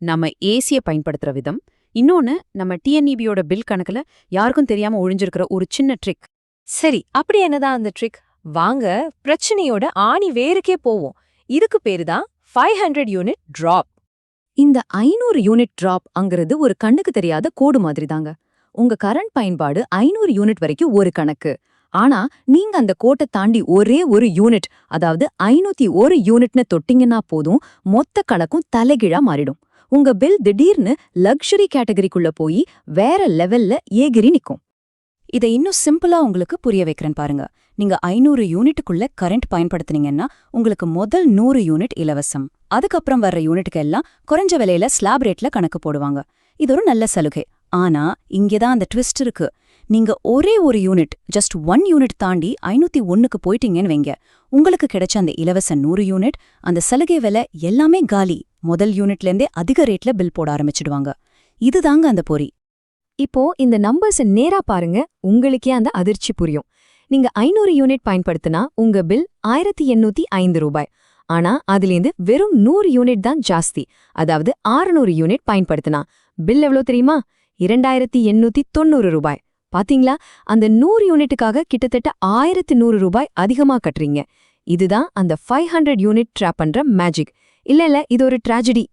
நம்ம ஏசிய பயன்படுத்துற விதம், இன்னொன்னு நம்ம டிஎன்இபியோட பில் கணக்குல யாருக்கும் தெரியாம ஒழிஞ்சிருக்கிற ஒரு சின்ன ட்ரிக். சரி, அப்படி என்னதான் அந்த ட்ரிக்? வாங்க பிரச்சனையோட ஆணி வேருக்கே போவோம். இதுக்கு பேரு தான் 500 யூனிட் டிராப். இந்த 500 யூனிட் டிராப் அங்கிறது ஒரு கண்ணுக்கு தெரியாத கோடு மாதிரி தாங்க. உங்க கரண்ட் பயன்பாடு 500 யூனிட் வரைக்கும் ஒரு கணக்கு. ஆனா நீங்க அந்த கோட்டை தாண்டி ஒரே ஒரு யூனிட், அதாவது 501 யூனிட்னு தொட்டிங்கன்னா போதும், மொத்த கணக்கும் தலைகீழா மாறிடும். உங்க பில் திடீர்னு லக்ஸரி கேட்டகரிக்குள்ள போய் வேற லெவல்ல ஏகிரி நிக்கும். இதை இன்னும் சிம்பிளா உங்களுக்கு புரிய வைக்கிறேன் பாருங்க. நீங்க 500 யூனிட்டுக்குள்ள கரண்ட் பயன்படுத்துனீங்கன்னா உங்களுக்கு முதல் 100 யூனிட் இலவசம். அதுக்கப்புறம் வர்ற யூனிட்டுக்கு எல்லாம் குறைஞ்ச விலையில ஸ்லாப் ரேட்ல கணக்கு போடுவாங்க. இது ஒரு நல்ல சலுகை. ஆனா இங்கதான் அந்த ட்விஸ்ட் இருக்கு. நீங்க ஒரே ஒரு யூனிட், ஜஸ்ட் 1 யூனிட் தாண்டி 501க்கு போயிட்டீங்கன்னு வைங்க, உங்களுக்கு கிடைச்ச அந்த இலவச 100 யூனிட், அந்த சலுகை விலை எல்லாமே காலி. முதல் யூனிட்லேருந்தே அதிக ரேட்ல பில் போட ஆரம்பிச்சிடுவாங்க. இதுதாங்க அந்த பொறி. இப்போ இந்த நம்பர்ஸ் நேரா பாருங்க, உங்களுக்கே அந்த அதிர்ச்சி புரியும். நீங்க 500 யூனிட் பயன்படுத்தினா உங்க பில் 1805 ரூபாய். ஆனா அதுலேருந்து வெறும் 100 யூனிட் தான் ஜாஸ்தி. அதாவது 600 யூனிட் பயன்படுத்தினா பில் எவ்வளோ தெரியுமா? 2890 ரூபாய். பாத்தீங்களா? அந்த 100 யூனிட்டுக்காக கிட்டத்தட்ட 1100 ரூபாய் அதிகமா கட்டுறீங்க. இதுதான் அந்த 500 யூனிட் ட்ராப் பண்ற மேஜிக். இல்ல இது ஒரு ட்ராஜடி.